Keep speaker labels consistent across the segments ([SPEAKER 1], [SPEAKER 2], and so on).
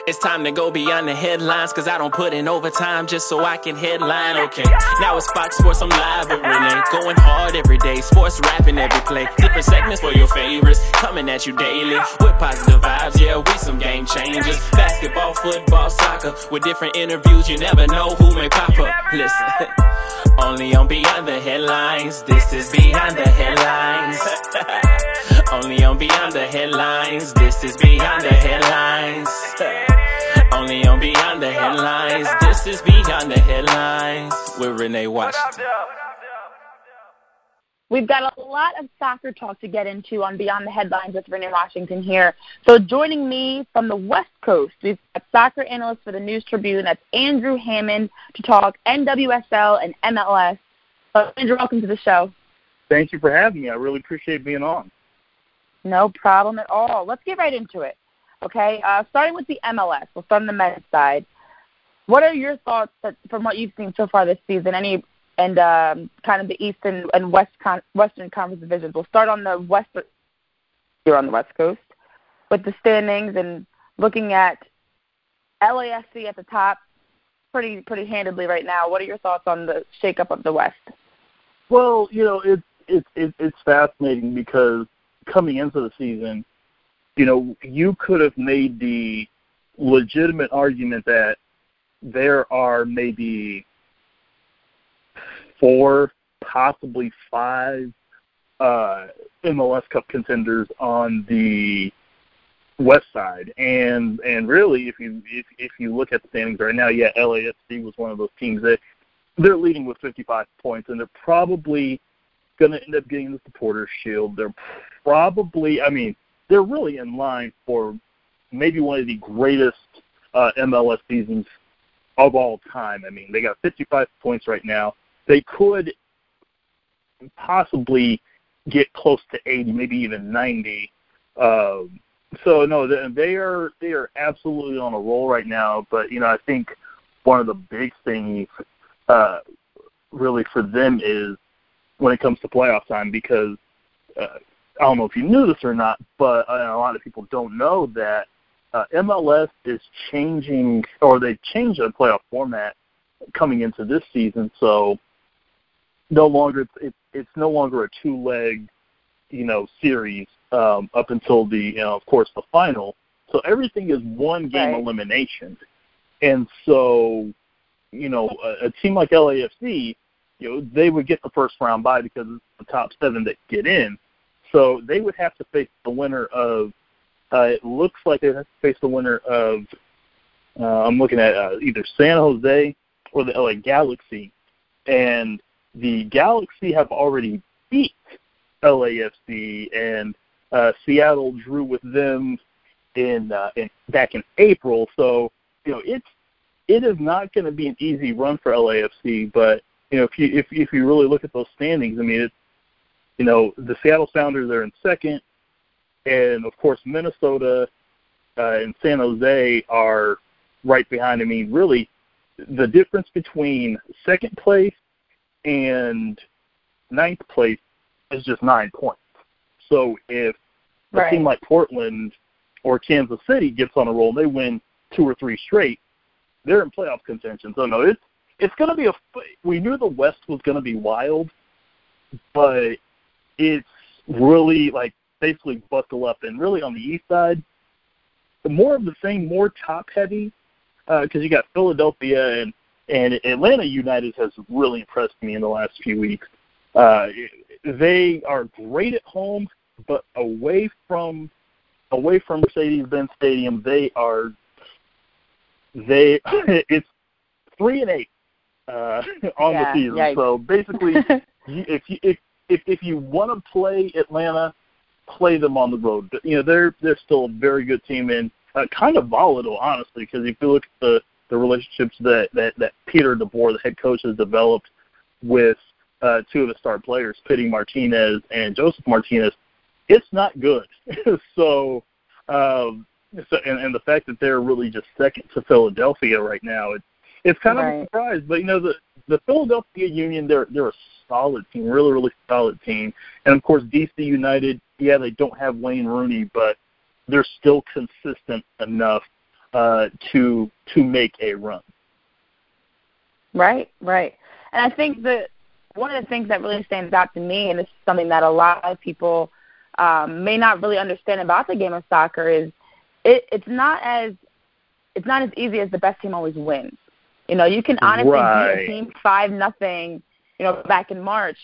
[SPEAKER 1] It's time to go beyond the headlines, cause I don't put in overtime just so I can headline. Okay, now it's Fox Sports, I'm live with Renee. Going hard every day, sports rapping every play. Different segments for your favorites, coming at you daily with positive vibes, yeah, we some game changers. Basketball, football, soccer, with different interviews, you never know who may pop up. Listen, only on Beyond the Headlines, this is Beyond the Headlines. Only on Beyond the Headlines, this is Beyond the Headlines. Only on Beyond the Headlines, this is Beyond the Headlines with Renee Washington.
[SPEAKER 2] We've got a lot of soccer talk to get into on Beyond the Headlines with Renee Washington here. So joining me from the West Coast, we've got soccer analyst for the News Tribune, that's Andrew Hammond, to talk NWSL and MLS. So Andrew, welcome to the show.
[SPEAKER 3] Thank you for having me. I really appreciate being on.
[SPEAKER 2] No problem at all. Let's get right into it. Okay, starting with the MLS. We'll start on the men's side. What are your thoughts from what you've seen so far this season? Kind of the East and Western Conference divisions. We'll start on the West. Here on the West Coast with the standings and looking at LAFC at the top, pretty handedly right now. What are your thoughts on the shakeup of the West?
[SPEAKER 3] Well, it's fascinating because coming into the season, you could have made the legitimate argument that there are maybe 4, possibly 5 MLS Cup contenders on the West side, and really, if you look at the standings right now, yeah, LAFC was one of those teams that they're leading with 55 points, and they're probably going to end up getting the Supporters' Shield. They're they're really in line for maybe one of the greatest MLS seasons of all time. I mean, they got 55 points right now. They could possibly get close to 80, maybe even 90. So no, they are absolutely on a roll right now. But I think one of the big things really for them is when it comes to playoff time, because I don't know if you knew this or not, but a lot of people don't know that MLS is changing, or they changed the playoff format coming into this season. So it's no longer a 2-leg series up until the of course the final. So everything is one game elimination, and so a team like LAFC, they would get the first round bye because it's the top 7 that get in. So they would have to face the winner of, it looks like they have to face the winner of, I'm looking at either San Jose or the LA Galaxy. And the Galaxy have already beat LAFC, and Seattle drew with them back in April. So, it is not going to be an easy run for LAFC, but, if you really look at those standings, I mean, it's, the Seattle Sounders are in second, and, of course, Minnesota and San Jose are right behind. I mean, really, the difference between second place and 9th place is just 9 points. So if a team like Portland or Kansas City gets on a roll, they win 2 or 3 straight, they're in playoff contention. So, no, it's going to be we knew the West was going to be wild, but it's really basically buckle up. And really on the East side, more of the same, more top-heavy, because you got Philadelphia and Atlanta United has really impressed me in the last few weeks. They are great at home, but away from Mercedes-Benz Stadium, it's 3-8 on the season. Yikes. So basically, if you want to play Atlanta, play them on the road. They're still a very good team, and kind of volatile, honestly, because if you look at the relationships that Peter DeBoer, the head coach, has developed with 2 of the star players, Pity Martinez and Joseph Martinez, it's not good. So the fact that they're really just second to Philadelphia right now, it's kind of a surprise. But the Philadelphia Union, they're a solid team, really, really solid team. And of course, DC United, yeah, they don't have Wayne Rooney, but they're still consistent enough to make a run.
[SPEAKER 2] Right. And I think that one of the things that really stands out to me, and it's something that a lot of people may not really understand about the game of soccer, is it's not as easy as the best team always wins. You know, you can honestly beat a team 5-0, back in March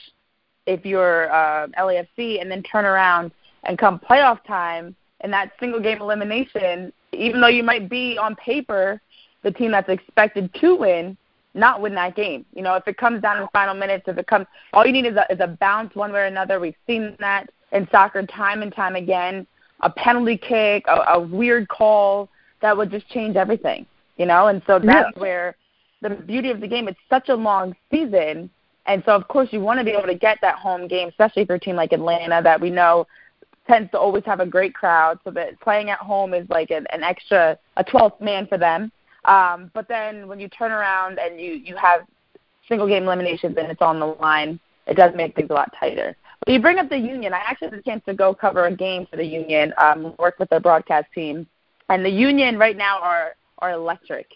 [SPEAKER 2] if you're LAFC, and then turn around and come playoff time in that single game elimination, even though you might be on paper the team that's expected to win, not win that game. You know, if it comes down to the final minutes, all you need is a bounce one way or another. We've seen that in soccer time and time again. A penalty kick, a weird call that would just change everything. And so that's where the beauty of the game. It's such a long season, and so of course you want to be able to get that home game, especially for a team like Atlanta that we know tends to always have a great crowd. So that playing at home is like an extra, a 12th man for them. But then when you turn around and you have single game eliminations and it's on the line, it does make things a lot tighter. But you bring up the Union. I actually had a chance to go cover a game for the Union, work with the broadcast team. And the Union right now are electric.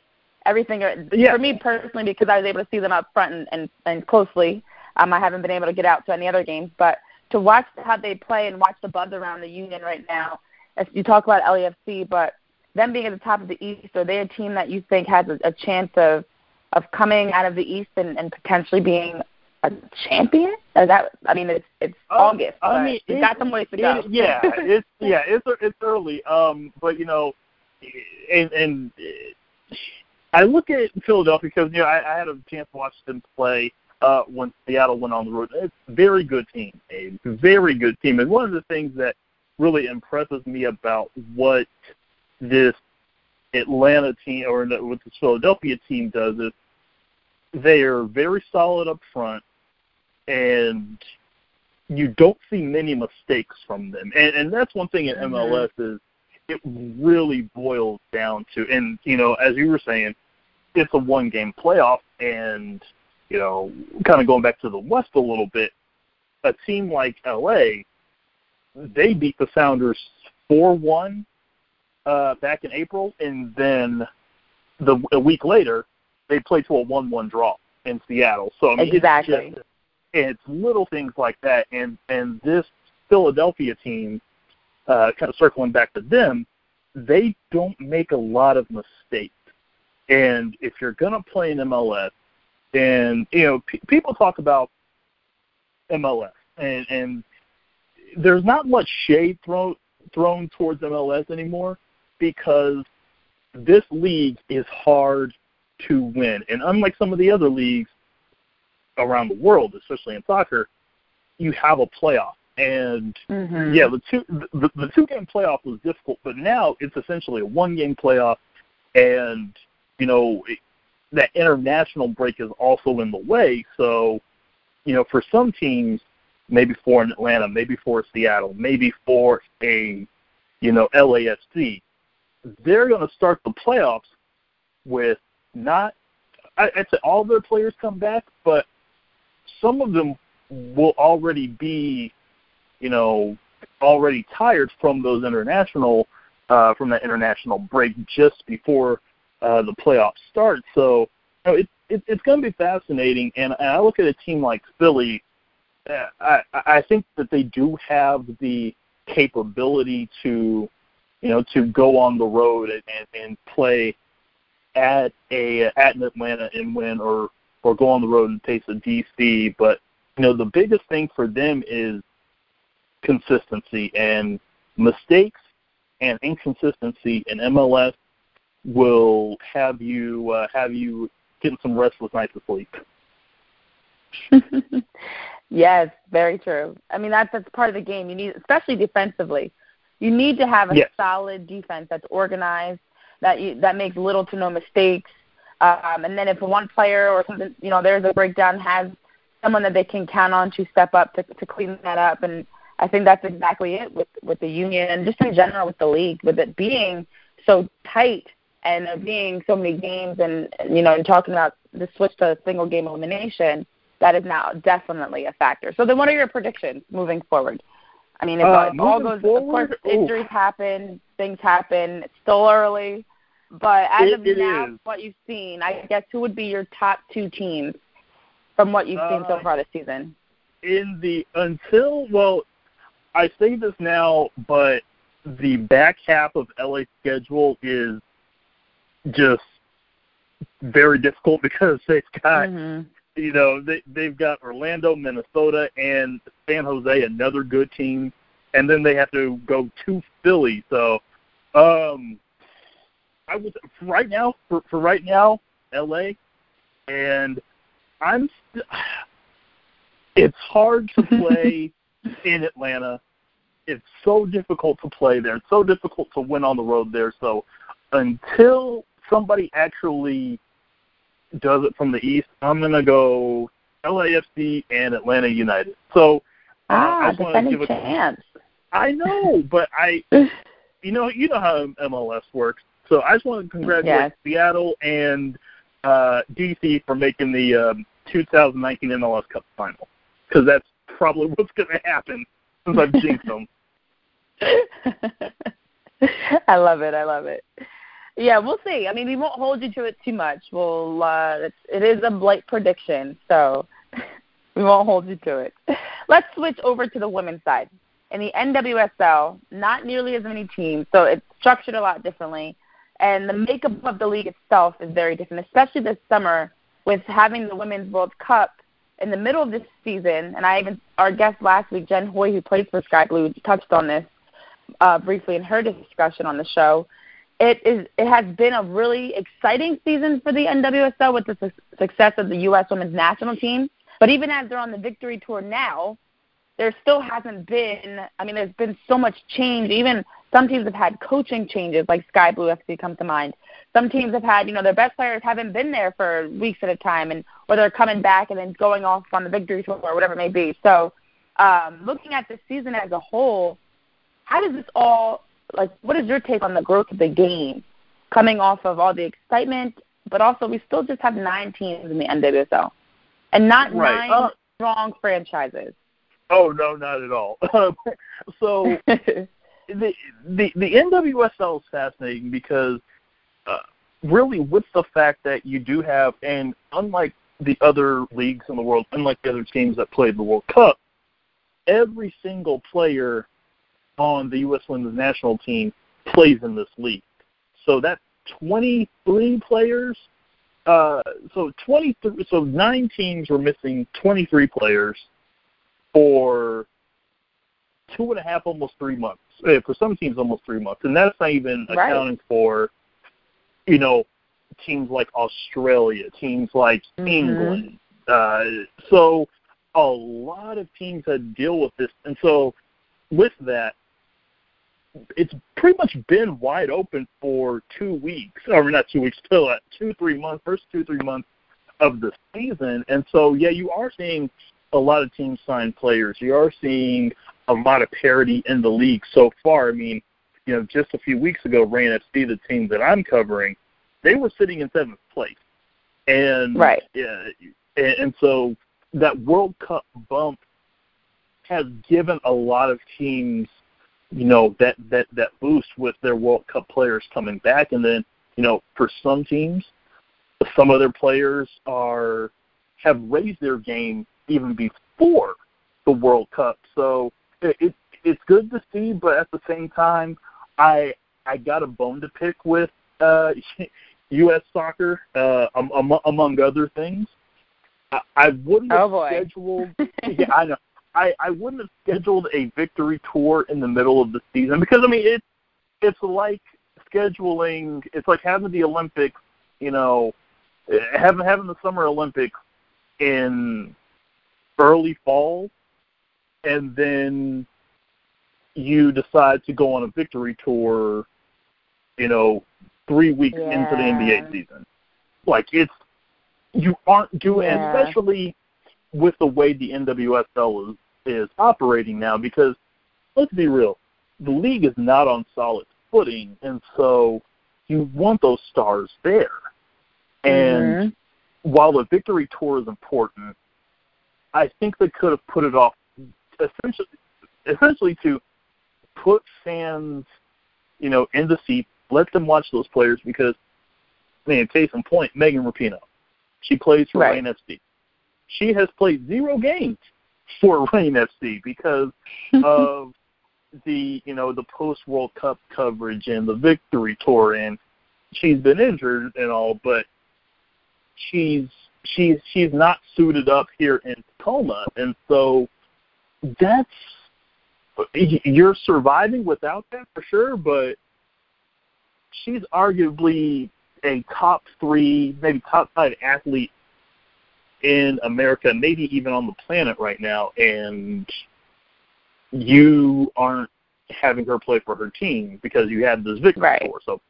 [SPEAKER 2] Everything, for me personally, because I was able to see them up front and closely. I haven't been able to get out to any other games. But to watch how they play and watch the buzz around the Union right now, as you talk about LAFC, but them being at the top of the East, are they a team that you think has a chance of coming out of the East and potentially being a champion? It's August. We've got some ways to go.
[SPEAKER 3] It's early. But and I look at Philadelphia because I had a chance to watch them play when Seattle went on the road. It's a very good team, a very good team. And one of the things that really impresses me about what this Atlanta team or what this Philadelphia team does is they are very solid up front, and you don't see many mistakes from them. And that's one thing in MLS is it really boils down to, and, as you were saying, it's a one-game playoff, and, kind of going back to the West a little bit, a team like LA, they beat the Sounders 4-1 back in April, and then a week later, they played to a 1-1 draw in Seattle. So,
[SPEAKER 2] exactly.
[SPEAKER 3] It's little things like that, and this Philadelphia team, kind of circling back to them, they don't make a lot of mistakes. And if you're going to play in MLS, and, people talk about MLS, and there's not much shade thrown towards MLS anymore because this league is hard to win. And unlike some of the other leagues around the world, especially in soccer, you have a playoff. And, the two-game playoff was difficult, but now it's essentially a one-game playoff, and, that international break is also in the way. So, for some teams, maybe for an Atlanta, maybe for Seattle, maybe for a, LAFC, they're going to start the playoffs with not – I'd say all their players come back, but some of them will already be, already tired from those from that international break just before the playoffs start. So, it's going to be fascinating. And I look at a team like Philly. I think that they do have the capability to go on the road and play at an Atlanta and win, or go on the road and face a DC. But the biggest thing for them is consistency, and mistakes and inconsistency in MLS will have you getting some restless nights of sleep.
[SPEAKER 2] Yes, very true. I mean, that's part of the game. You need, especially defensively, you need to have a solid defense that's organized, that makes little to no mistakes. And then if one player or something, there's a breakdown, has someone that they can count on to step up to clean that up. And I think that's exactly it with the Union, and just in general with the league, with it being so tight and there being so many games, and and talking about the switch to single game elimination, that is now definitely a factor. So then what are your predictions moving forward? I mean, if all goes forward, of course, injuries happen, things happen. It's still early. But as of
[SPEAKER 3] It
[SPEAKER 2] now,
[SPEAKER 3] is.
[SPEAKER 2] what you've seen, I guess who would be your top two teams from what you've seen so far this season?
[SPEAKER 3] I say this now, but the back half of LA's schedule is just very difficult because they've got, they've got Orlando, Minnesota, and San Jose, another good team, and then they have to go to Philly. So, I would right now, LA, and it's hard to play in Atlanta. It's so difficult to play there. It's so difficult to win on the road there. So until somebody actually does it from the East, I'm going to go LAFC and Atlanta United. So I just want to give a chance. I know, but you know how MLS works. So I just want to congratulate Seattle and DC for making the 2019 MLS Cup final, because that's probably what's going to happen since I've jinxed them.
[SPEAKER 2] I love it. Yeah, we'll see. I mean, we won't hold you to it too much. It is a light prediction, so we won't hold you to it. Let's switch over to the women's side. In the NWSL, not nearly as many teams, so it's structured a lot differently. And the makeup of the league itself is very different, especially this summer with having the Women's World Cup in the middle of this season. And our guest last week, Jen Hoy, who plays for Sky Blue, touched on this briefly in her discussion on the show. It has been a really exciting season for the NWSL with the success of the U.S. Women's National Team. But even as they're on the victory tour now, there still hasn't been – there's been so much change. Even some teams have had coaching changes, like Sky Blue FC come to mind. Some teams have had, their best players haven't been there for weeks at a time, or they're coming back and then going off on the victory tour or whatever it may be. So looking at this season as a whole, how does this all – what is your take on the growth of the game coming off of all the excitement, but also we still just have 9 teams in the NWSL and not 9 strong franchises?
[SPEAKER 3] Oh, no, not at all. So the NWSL is fascinating because really with the fact that you do have, and unlike the other leagues in the world, unlike the other teams that played the World Cup, every single player on the U.S. Women's National Team plays in this league. So that's 23 players. So 9 teams were missing 23 players for 2.5, almost 3 months. For some teams, almost 3 months. And that's not even accounting for, teams like Australia, teams like England. So a lot of teams that deal with this. And so with that, it's pretty much been wide open for 2 weeks, or not 2 weeks, still at 2-3 months, first 2-3 months of the season. And so, you are seeing a lot of teams sign players. You are seeing a lot of parity in the league so far. Just a few weeks ago, Reign FC, the team that I'm covering, they were sitting in 7th place. And and so that World Cup bump has given a lot of teams that boost with their World Cup players coming back. And then, for some teams, some of their players have raised their game even before the World Cup. So it's good to see, but at the same time, I got a bone to pick with U.S. soccer, among other things. I wouldn't have scheduled – I know. I wouldn't have scheduled a victory tour in the middle of the season because, it's like scheduling – it's like having the Olympics, having the Summer Olympics in early fall, and then you decide to go on a victory tour, 3 weeks into the NBA season. You aren't doing – especially – with the way the NWSL is operating now, because let's be real, the league is not on solid footing, and so you want those stars there. And while the victory tour is important, I think they could have put it off essentially to put fans, in the seat, Let them watch those players because, man, case in point, Megan Rapinoe. She plays for Reign FC. She has played 0 games for Reign FC because of the post-World Cup coverage and the victory tour, and she's been injured and all, but she's not suited up here in Tacoma, and so you're surviving without that for sure, but she's arguably a top 3, maybe top 5 athlete in America, maybe even on the planet right now, and you aren't having her play for her team because you had this victory tour. So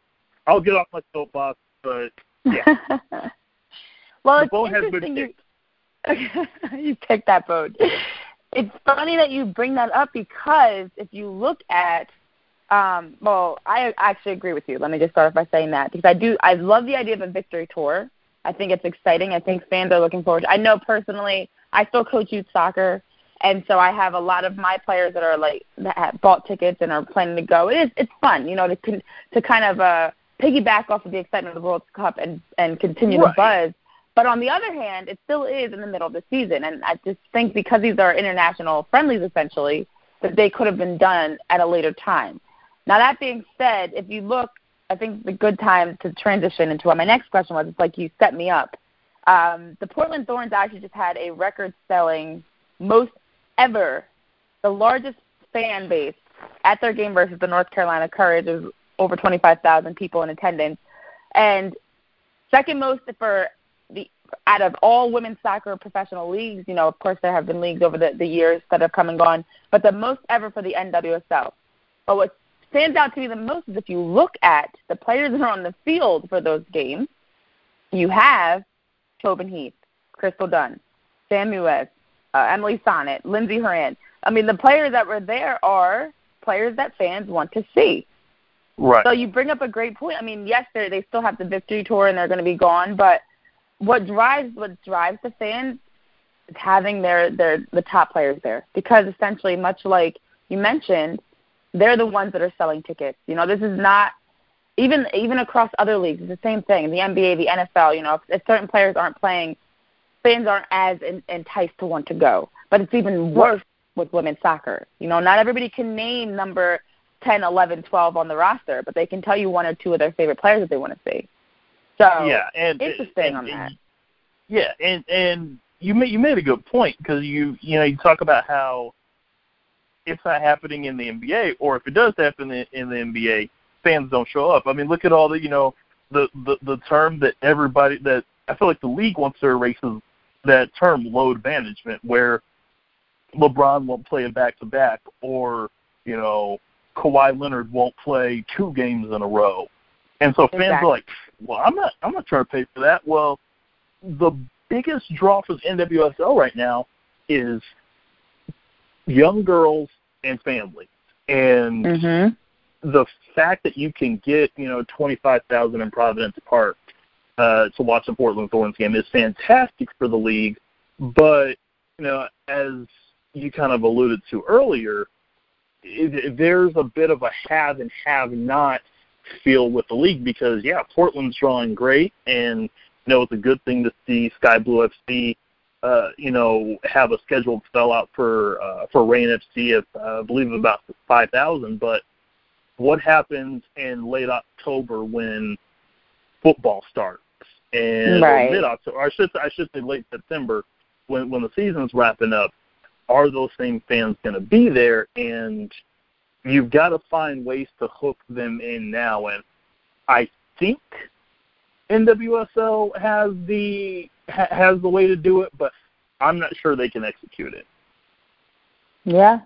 [SPEAKER 3] I'll get off my soapbox, but yeah.
[SPEAKER 2] Well,
[SPEAKER 3] the
[SPEAKER 2] it's
[SPEAKER 3] boat has been
[SPEAKER 2] interesting
[SPEAKER 3] picked.
[SPEAKER 2] you picked that boat. It's funny that you bring that up because if you look at I actually agree with you. Let me just start off by saying that because I love the idea of a victory tour. I think it's exciting. I think fans are looking forward to it. I know personally I still coach youth soccer, and so I have a lot of my players that are that have bought tickets and are planning to go. It's fun, to kind of piggyback off of the excitement of the World Cup and continue the buzz. But on the other hand, it still is in the middle of the season, and I just think because these are international friendlies essentially, that they could have been done at a later time. Now, that being said, if you look, I think the good time to transition into what my next question was, it's like you set me up. The Portland Thorns actually just had a record-selling, most ever, the largest fan base at their game versus the North Carolina Courage. It was over 25,000 people in attendance. And second most out of all women's soccer professional leagues, of course there have been leagues over the years that have come and gone, but the most ever for the NWSL. But what stands out to me the most is if you look at the players that are on the field for those games, you have Tobin Heath, Crystal Dunn, Sam Mewes, Emily Sonnet, Lindsey Horan. I mean, the players that were there are players that fans want to see.
[SPEAKER 3] Right.
[SPEAKER 2] So you bring up a great point. I mean, yes, they still have the victory tour and they're going to be gone, but what drives the fans is having the top players there because essentially, much like you mentioned, they're the ones that are selling tickets. This is not even across other leagues. It's the same thing. The NBA, the NFL. If certain players aren't playing, fans aren't as enticed to want to go. But it's even worse with women's soccer. Not everybody can name number 10, 11, 12 on the roster, but they can tell you 1 or 2 of their favorite players that they want to see. So
[SPEAKER 3] and
[SPEAKER 2] interesting on that.
[SPEAKER 3] Yeah, and you made a good point because you talk about how it's not happening in the NBA, or if it does happen in the NBA, fans don't show up. I mean, look at all the term that I feel like the league wants to erase that term, load management, where LeBron won't play a back-to-back, or Kawhi Leonard won't play 2 games in a row, and so fans are like, well, I'm not trying to pay for that. Well, the biggest draw for the NWSL right now is young girls and families, and the fact that you can get 25,000 in Providence Park to watch the Portland Thorns game is fantastic for the league. But as you kind of alluded to earlier, there's a bit of a have and have not feel with the league because Portland's drawing great, and it's a good thing to see Sky Blue FC have a scheduled sellout for Reign FC I believe about 5,000. But what happens in late October when football starts and mid-October, or I should say late September when the season's wrapping up? Are those same fans going to be there? And you've got to find ways to hook them in now. And I think NWSL has the way to do it, but I'm not sure they can execute it.
[SPEAKER 2] Yeah.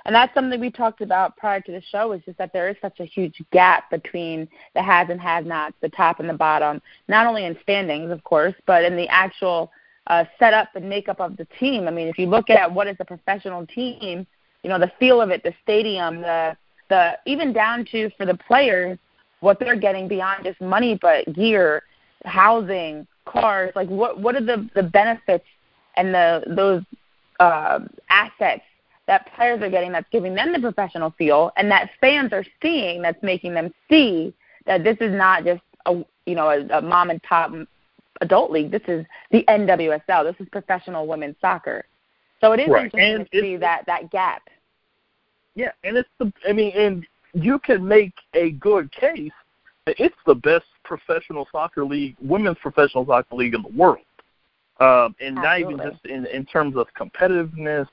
[SPEAKER 2] And that's something we talked about prior to the show, is just that there is such a huge gap between the haves and have-nots, the top and the bottom, not only in standings, of course, but in the actual setup and makeup of the team. I mean, if you look at what is a professional team, the feel of it, the stadium, the even down to, for the players, what they're getting beyond just money, but gear, housing, cars, like what are the benefits and those assets that players are getting that's giving them the professional feel, and that fans are seeing that's making them see that this is not just a mom and pop adult league. This is the NWSL. This is professional women's soccer. So it is interesting to see that gap.
[SPEAKER 3] Yeah, and and you can make a good case that it's the best professional soccer league, women's professional soccer league in the world. And not even just in terms of competitiveness,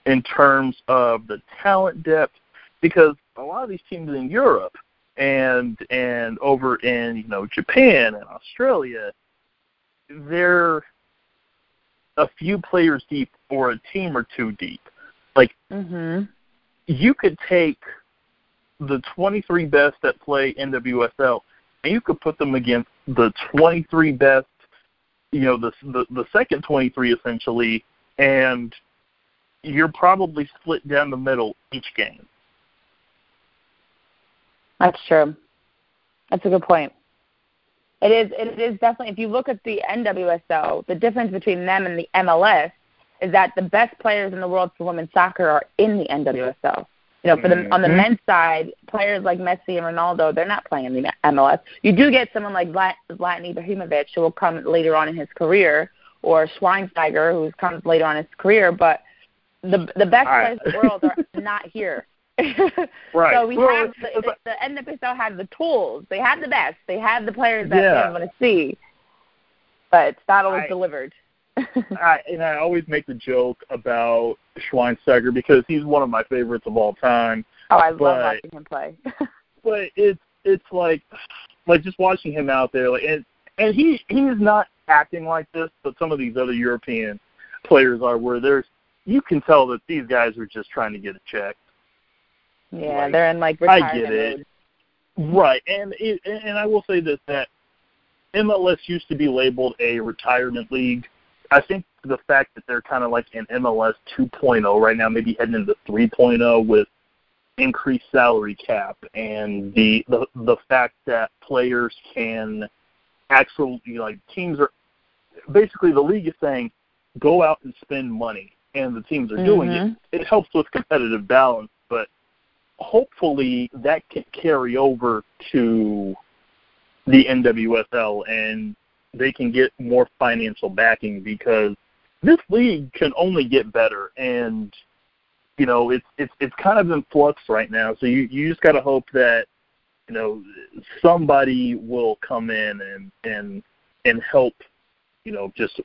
[SPEAKER 3] in terms of the talent depth, because a lot of these teams in Europe and over in Japan and Australia, they're a few players deep or a team or two deep. Like you could take the 23 best that play NWSL and you could put them against the 23 best, the second 23 essentially, and you're probably split down the middle each game.
[SPEAKER 2] That's true. That's a good point. It is definitely, if you look at the NWSL, the difference between them and the MLS is that the best players in the world for women's soccer are in the NWSL. On the men's side, players like Messi and Ronaldo, they're not playing in the MLS. You do get someone like Zlatan Ibrahimovic, who will come later on in his career, or Schweinsteiger, who comes later on in his career, but the best players in the world are not here.
[SPEAKER 3] Right.
[SPEAKER 2] So the NWSL has the tools. They have the best. They have the players that fans want to see, but it's not always delivered.
[SPEAKER 3] I always make the joke about Schweinsteiger because he's one of my favorites of all time.
[SPEAKER 2] Oh, I love watching him play.
[SPEAKER 3] But it's like just watching him out there, and he's not acting like this, but some of these other European players are, where you can tell that these guys are just trying to get a check.
[SPEAKER 2] Yeah, they're in retirement
[SPEAKER 3] I get it.
[SPEAKER 2] mode.
[SPEAKER 3] Right, and I will say this, that MLS used to be labeled a retirement league. I think the fact that they're kind of like an MLS 2.0 right now, maybe heading into 3.0 with increased salary cap, and the fact that players can actually, teams are basically, the league is saying go out and spend money, and the teams are doing it. It helps with competitive balance, but hopefully that can carry over to the NWSL and they can get more financial backing, because this league can only get better, and it's kind of in flux right now. So you just got to hope that somebody will come in and help just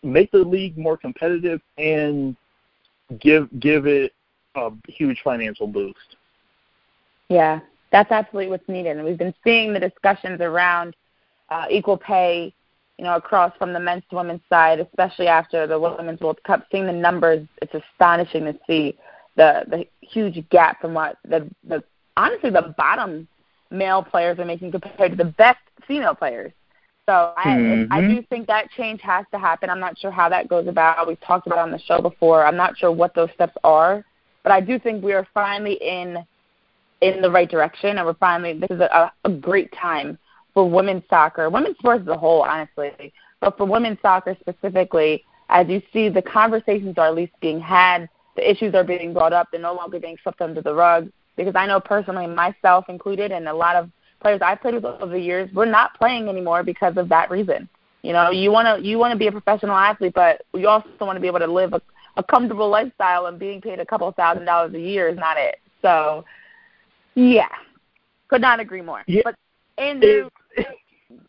[SPEAKER 3] make the league more competitive and give it a huge financial boost.
[SPEAKER 2] Yeah, that's absolutely what's needed. And we've been seeing the discussions around equal pay, across from the men's to women's side, especially after the Women's World Cup. Seeing the numbers, it's astonishing to see the huge gap from what honestly the bottom male players are making compared to the best female players. So I do think that change has to happen. I'm not sure how that goes about. We've talked about it on the show before. I'm not sure what those steps are, but I do think we are finally in the right direction, and this is a great time for women's soccer, women's sports as a whole, honestly, but for women's soccer specifically, as you see the conversations are at least being had, the issues are being brought up, they're no longer being swept under the rug, because I know personally, myself included, and a lot of players I've played with over the years, we're not playing anymore because of that reason. You want to be a professional athlete, but you also want to be able to live a comfortable lifestyle, and being paid a couple $1,000s a year is not it. So, yeah, could not agree more.
[SPEAKER 3] Yeah.
[SPEAKER 2] But Andrew,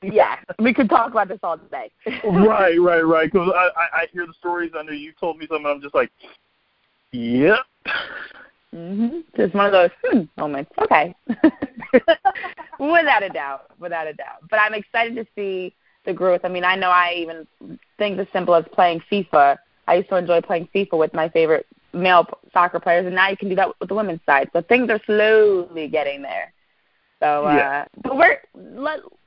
[SPEAKER 2] yeah, we could talk about this all day.
[SPEAKER 3] Right. Because I hear the stories. I know you told me something. I'm just like, yep.
[SPEAKER 2] Just one of those moments. Okay. Without a doubt. But I'm excited to see the growth. I mean, I know I even things as simple as playing FIFA. I used to enjoy playing FIFA with my favorite male soccer players, and now you can do that with the women's side. So things are slowly getting there. So, but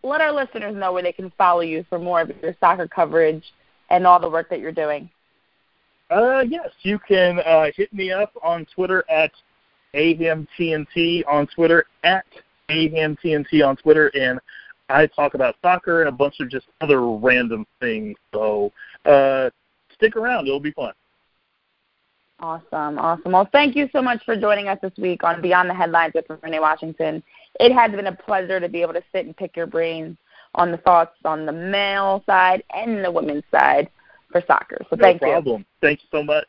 [SPEAKER 2] let our listeners know where they can follow you for more of your soccer coverage and all the work that you're doing.
[SPEAKER 3] Yes, you can hit me up on Twitter at AhamTNT on Twitter, at AhamTNT on Twitter, and I talk about soccer and a bunch of just other random things. So stick around. It'll be fun.
[SPEAKER 2] Awesome. Well, thank you so much for joining us this week on Beyond the Headlines with Renee Washington. It has been a pleasure to be able to sit and pick your brains on the thoughts on the male side and the women's side for soccer. So thank you.
[SPEAKER 3] No problem. Thank you so much.